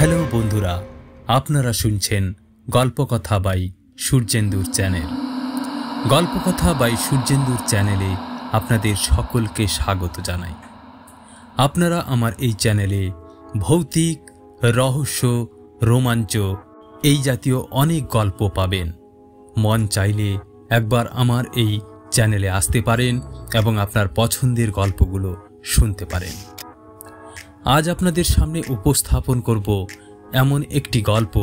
Hello বন্ধুরা, আপনারা শুনছেন গল্পকথা বাই সূর্যেন্দুর চ্যানেল। গল্পকথা বাই সূর্যেন্দুর চ্যানেলে আপনাদের সকলকে স্বাগত জানাই। আপনারা আমার এই চ্যানেলে ভৌতিক, রহস্য, রোমাঞ্চ এই জাতীয় অনেক গল্প পাবেন। মন চাইলে একবার আমার এই চ্যানেলে আসতে পারেন এবং আপনার পছন্দের গল্পগুলো শুনতে পারেন। আজ আপনাদের সামনে উপস্থাপন করব এমন একটি গল্প,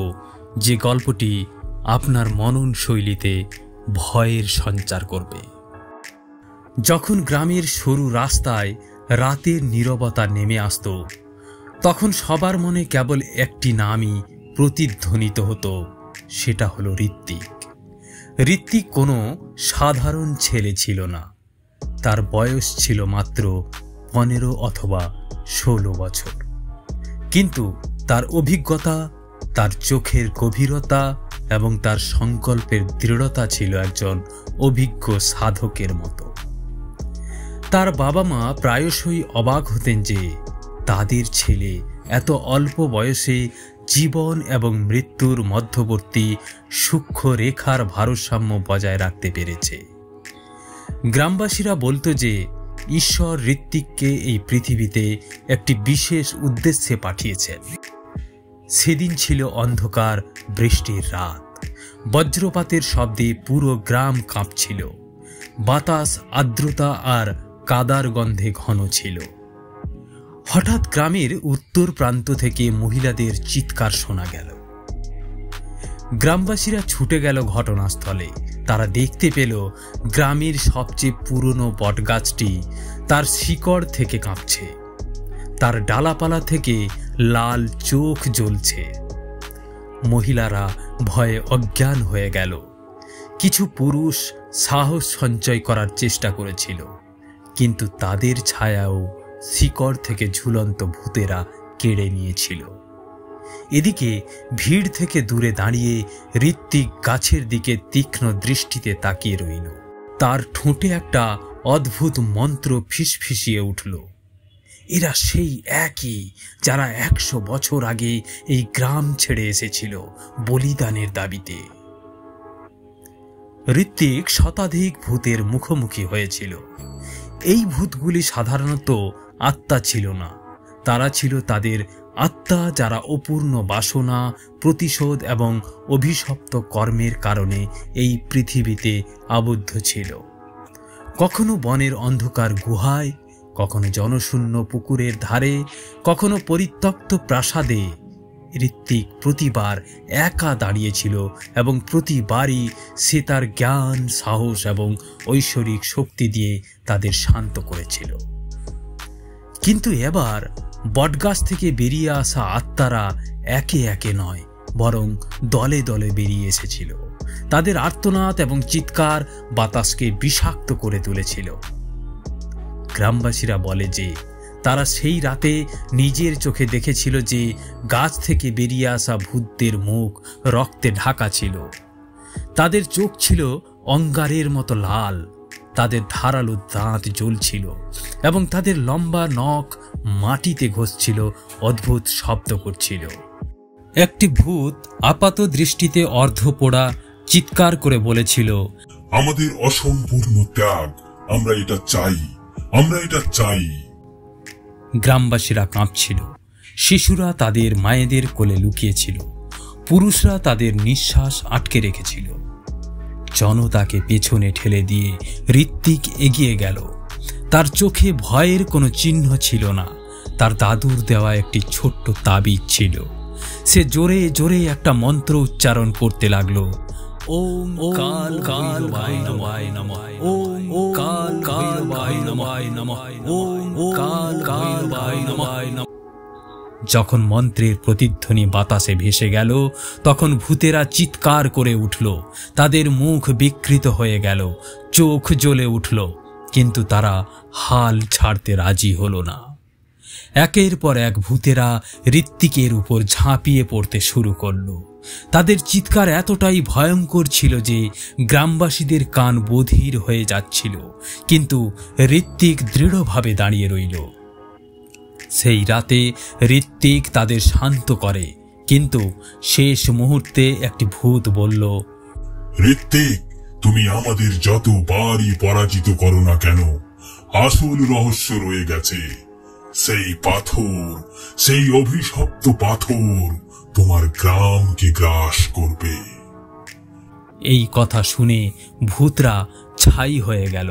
যে গল্পটি আপনার মনন শৈলীতে ভয়ের সঞ্চার করবে। যখন গ্রামের সরু রাস্তায় রাতের নীরবতা নেমে আসত, তখন সবার মনে কেবল একটি নামই প্রতিধ্বনিত হতো, সেটা হলো ঋত্বিক। ঋত্বিক কোনো সাধারণ ছেলে ছিল না। তার বয়স ছিল মাত্র 15 অথবা 16 বছর, কিন্তু তার অভিজ্ঞতা, তার চোখের গভীরতা এবং তার সংকল্পের দৃঢ়তা ছিল একজন অভিজ্ঞ সাধকের মতো। তার বাবা মা প্রায়শই অবাক হতেন যে তাদের ছেলে এত অল্প বয়সে জীবন এবং মৃত্যুর মধ্যবর্তী সূক্ষ্ম রেখার ভারসাম্য বজায় রাখতে পেরেছে। গ্রামবাসীরা বলতো যে ঈশ্বর ঋত্বিককে এই পৃথিবীতে একটি বিশেষ উদ্দেশ্যে পাঠিয়েছেন। সেদিন ছিল অন্ধকার বৃষ্টির রাত। বজ্রপাতের শব্দে পুরো গ্রাম কাঁপছিল। বাতাস আর্দ্রতা আর কাদার গন্ধে ঘন ছিল। হঠাৎ গ্রামের উত্তর প্রান্ত থেকে মহিলাদের চিৎকার শোনা গেল। গ্রামবাসীরা ছুটে গেল ঘটনাস্থলে। তারা দেখতে পেল গ্রামের সবচেয়ে পুরনো বটগাছটি তার শিকড় থেকে কাঁপছে। তার ডালাপালা থেকে লাল চোখ জ্বলছে। মহিলারা ভয়ে অজ্ঞান হয়ে গেল। কিছু পুরুষ সাহস সঞ্চয় করার চেষ্টা করেছিল, কিন্তু তাদের ছায়াও শিকড় থেকে ঝুলন্ত ভূতেরা কেড়ে নিয়েছিল। এদিকে ভিড় থেকে দূরে দাঁড়িয়ে ঋত্বিক গাছের দিকে তীক্ষ্ণ দৃষ্টিতে তাকিয়ে রইল। তার ঠোঁটে একটা অদ্ভুত মন্ত্র ফিসফিসিয়ে উঠল। এরা সেই একই যারা 100 বছর আগে এই গ্রাম ছেড়ে এসেছিল বলিদানের দাবিতে। ঋত্বিক শতাধিক ভূতের মুখোমুখি হয়েছিল। এই ভূতগুলি সাধারণত আত্মা ছিল না। তারা ছিল তাদের আত্মা, যারা অপূর্ণ বাসনা, প্রতিশোধ এবং অভিশপ্ত কর্মের কারণে এই পৃথিবীতে আবদ্ধ ছিল। কখনো বনের অন্ধকার গুহায়, কখনো জনশূন্য পুকুরের ধারে, কখনো পরিত্যক্ত প্রাসাদে। ঋত্বিক প্রতিবার একা দাঁড়িয়েছিল এবং প্রতিবারই সে তার জ্ঞান, সাহস এবং ঐশ্বরিক শক্তি দিয়ে তাদের শান্ত করেছিল। কিন্তু এবার বটগাছ থেকে বেরিয়ে আসা আত্মারা একে একে নয়, বরং দলে দলে বেরিয়ে এসেছিল। তাদের আর্তনাদ এবং চিৎকার বাতাসকে বিষাক্ত করে তুলেছিল। গ্রামবাসীরা বলে যে তারা সেই রাতে নিজের চোখে দেখেছিল যে গাছ থেকে বেরিয়ে আসা ভূতদের মুখ রক্তে ঢাকা ছিল। তাদের চোখ ছিল অঙ্গারের মতো লাল, তাদের ধারালো দাঁত জ্বলছিল এবং তাদের লম্বা নখ মাটিতে ঘষছিল, অদ্ভুত শব্দ করছিল। একটি ভূত আপাত দৃষ্টিতে অর্ধপোড়া চিৎকার করে বলেছিল, আমাদের অসম্পূর্ণ ত্যাগ, আমরা এটা চাই, আমরা এটা চাই। গ্রামবাসীরা কাঁপছিল। শিশুরা তাদের মায়েদের কোলে লুকিয়েছিল। পুরুষরা তাদের নিঃশ্বাস আটকে রেখেছিল। জনতাকে পেছনে ঠেলে দিয়ে ঋত্বিক এগিয়ে গেল। তার চোখে ভয়ের কোনো চিহ্ন ছিল না। তার দাদুর দেওয়া একটি ছোট্ট তাবিজ ছিল। সে জোরে জোরে একটা মন্ত্র উচ্চারণ করতে লাগলো। ওম কাল কাল ভাই নমঃ নমঃ, ওম কাল কাল ভাই নমঃ নমঃ, ওম কাল কাল ভাই নমঃ নমঃ। যখন মন্ত্রের প্রতিধ্বনি বাতাসে ভেসে গেল, তখন ভূতেরা চিৎকার করে উঠল। তাদের মুখ বিকৃত হয়ে গেল, চোখ জ্বলে উঠল, কিন্তু তারা হাল ছাড়তে রাজি হলো না। একের পর এক ভূতেরা ঋত্বিকের উপর ঝাঁপিয়ে পড়তে শুরু করল। তাদের চিৎকার এতটাই ভয়ঙ্কর ছিল যে গ্রামবাসীদের কান বধির হয়ে যাচ্ছিল, কিন্তু ঋত্বিক দৃঢ়ভাবে দাঁড়িয়ে রইল। সেই রাতে ঋত্বিক তাদের শান্ত করে কিন্তু শেষ মুহূর্তে একটি ভূত বলল, ঋত্বিক, তুমি আমাদের যতবারই পরাজিত করো না কেন, আসল রহস্য রয়ে গেছে। সেই পাথর, সেই অভিশপ্ত পাথর তোমার গ্রামকে গ্রাস করবে। এই কথা শুনে ভূতরা ছাই হয়ে গেল।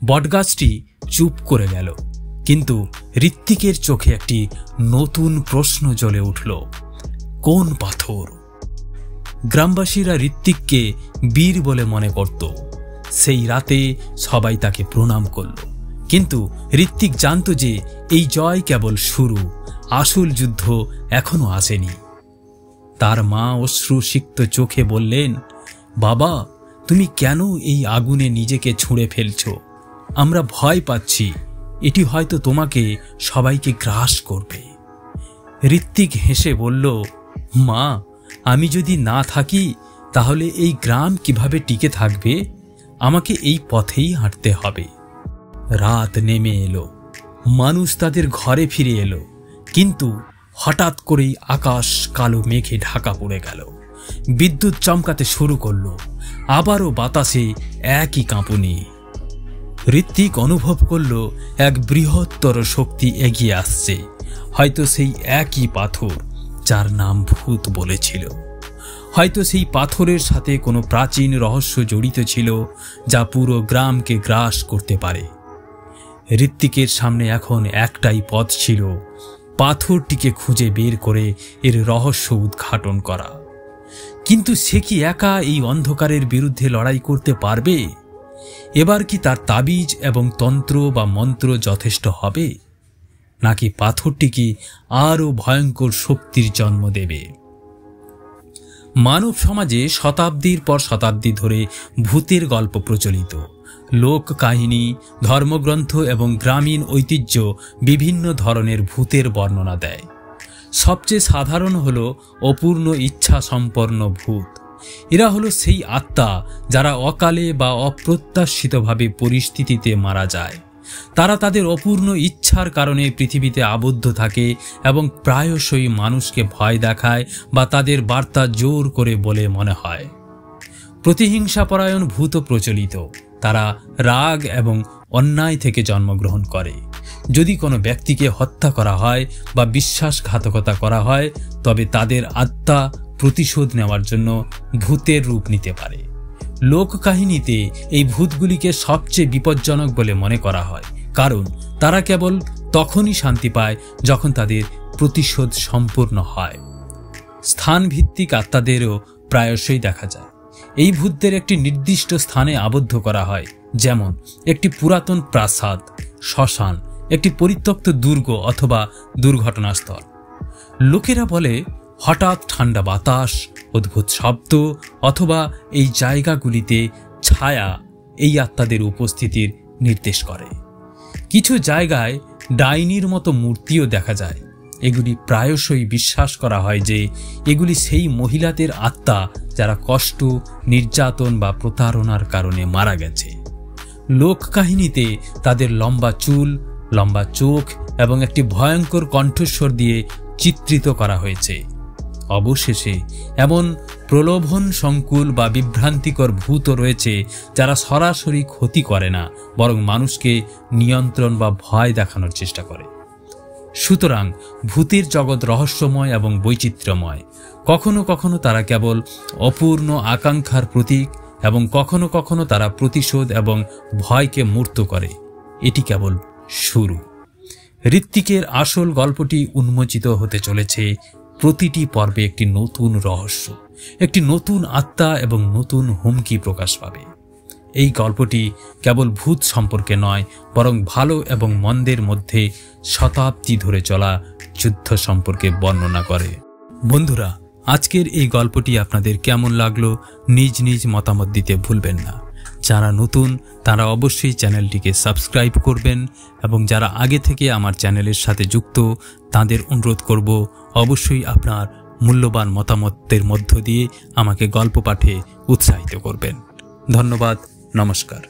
বটগাছটি চুপ করে গেল, কিন্তু ঋত্বিকের চোখে একটি নতুন প্রশ্ন জ্বলে উঠল, কোন পাথর? গ্রামবাসীরা ঋত্বিককে বীর বলে মনে করত। সেই রাতে সবাই তাকে প্রণাম করল, কিন্তু ঋত্বিক জানত যে এই জয় কেবল শুরু, আসল যুদ্ধ এখনো আসেনি। তার মা অশ্রুসিক্ত চোখে বললেন, বাবা, তুমি কেন এই আগুনে নিজেকে ছুঁড়ে ফেলছ? আমরা ভয় পাচ্ছি, এটি হয়তো তোমাকে সবাইকে গ্রাস করবে। ঋত্বিক হেসে বলল, মা, আমি যদি না থাকি তাহলে এই গ্রাম কিভাবে টিকে থাকবে? আমাকে এই পথেই হাঁটতে হবে। রাত নেমে এলো, মানুষ তাদের ঘরে ফিরে এলো, কিন্তু হঠাৎ করেই আকাশ কালো মেঘে ঢাকা পড়ে গেল। বিদ্যুৎ চমকাতে শুরু করলো, আবারও বাতাসে একই কাঁপুনি। ঋত্বিক অনুভব করল এক বৃহত্তর শক্তি এগিয়ে আসছে, হয়তো সেই একই পাথর যার নাম ভূত বলেছিল। হয়তো সেই পাথরের সাথে কোনো প্রাচীন রহস্য জড়িত ছিল যা পুরো গ্রামকে গ্রাস করতে পারে। ঋত্বিকের সামনে এখন একটাই পথ ছিল, পাথরটিকে খুঁজে বের করে এর রহস্য উদ্ঘাটন করা। কিন্তু সে কি একা এই অন্ধকারের বিরুদ্ধে লড়াই করতে পারবে? এবার কি তার তাবিজ এবং তন্ত্র বা মন্ত্র যথেষ্ট হবে, নাকি পাথরটি কি আরও ভয়ঙ্কর শক্তির জন্ম দেবে? মানব সমাজে শতাব্দীর পর শতাব্দী ধরে ভূতের গল্প প্রচলিত। লোক কাহিনী, ধর্মগ্রন্থ এবং গ্রামীণ ঐতিহ্য বিভিন্ন ধরনের ভূতের বর্ণনা দেয়। সবচেয়ে সাধারণ হল অপূর্ণ ইচ্ছা সম্পন্ন ভূত। এরা হলো সেই আত্মা যারা অকালে বা অপ্রত্যাশিতভাবে পরিস্থিতিতে মারা যায়। তারা তাদের অপূর্ণ ইচ্ছার কারণে পৃথিবীতে আবদ্ধ থাকে এবং প্রায়শই মানুষকে ভয় দেখায় বা তাদের বার্তা জোর করে বলে মনে হয়। প্রতিহিংসাপরায়ণ ভূত প্রচলিত। তারা রাগ এবং অন্যায় থেকে জন্মগ্রহণ করে। যদি কোনো ব্যক্তিকে হত্যা করা হয় বা বিশ্বাসঘাতকতা করা হয়, তবে তাদের আত্মা প্রতিশোধ নেওয়ার জন্য ভূতের রূপ নিতে পারে। লোককাহিনীতে এই ভূতগুলিকে সবচেয়ে বিপজ্জনক বলে মনে করা হয়, কারণ তারা কেবল তখনই শান্তি পায় যখন তাদের প্রতিশোধ সম্পূর্ণ হয়। স্থানভিত্তিক আত্মাদেরও প্রায়শই দেখা যায়। এই ভূতদের একটি নির্দিষ্ট স্থানে আবদ্ধ করা হয়, যেমন একটি পুরাতন প্রাসাদ, শ্মশান, একটি পরিত্যক্ত দুর্গ অথবা দুর্ঘটনাস্থল। লোকেরা বলে হঠাৎ ঠান্ডা বাতাস, অদ্ভুত শব্দ অথবা এই জায়গাগুলিতে ছায়া এই আত্মাদের উপস্থিতির নির্দেশ করে। কিছু জায়গায় ডাইনির মতো মূর্তিও দেখা যায়। এগুলি প্রায়শই বিশ্বাস করা হয় যে এগুলি সেই মহিলাদের আত্মা যারা কষ্ট, নির্যাতন বা প্রতারণার কারণে মারা গেছে। লোককাহিনীতে তাদের লম্বা চুল, লম্বা চোখ এবং একটি ভয়ঙ্কর কণ্ঠস্বর দিয়ে চিত্রিত করা হয়েছে। অবশেষে এমন প্রলোভন সংকুল বা বিভ্রান্তিকর ভূতও রয়েছে যারা সরাসরি ক্ষতি করে না, বরং মানুষকে নিয়ন্ত্রণ বা ভয় দেখানোর চেষ্টা করে। সুতরাং ভূতের জগৎ রহস্যময় এবং বৈচিত্র্যময়। কখনো কখনো তারা কেবল অপূর্ণ আকাঙ্ক্ষার প্রতীক এবং কখনো কখনো তারা প্রতিশোধ এবং ভয়কে মূর্ত করে। এটি কেবল শুরু। ঋত্বিকের আসল গল্পটি উন্মোচিত হতে চলেছে। প্রতিটি পর্বে একটি নতুন রহস্য, একটি নতুন আত্মা এবং নতুন হুমকি প্রকাশ পাবে। এই গল্পটি কেবল ভূত সম্পর্কে নয়, বরং ভালো এবং মন্দের মধ্যে শতাব্দী ধরে চলা যুদ্ধ সম্পর্কে বর্ণনা করে। বন্ধুরা, আজকের এই গল্পটি আপনাদের কেমন লাগলো নিজ নিজ মতামত দিতে ভুলবেন না। যারা নতুন তারা অবশ্যই চ্যানেলটিকে সাবস্ক্রাইব করবেন এবং যারা আগে থেকে আমার চ্যানেলের সাথে যুক্ত তাদের অনুরোধ করব অবশ্যই আপনার মূল্যবান মতামতের মধ্য দিয়ে আমাকে গল্প পাঠে উৎসাহিত করবেন। ধন্যবাদ। নমস্কার।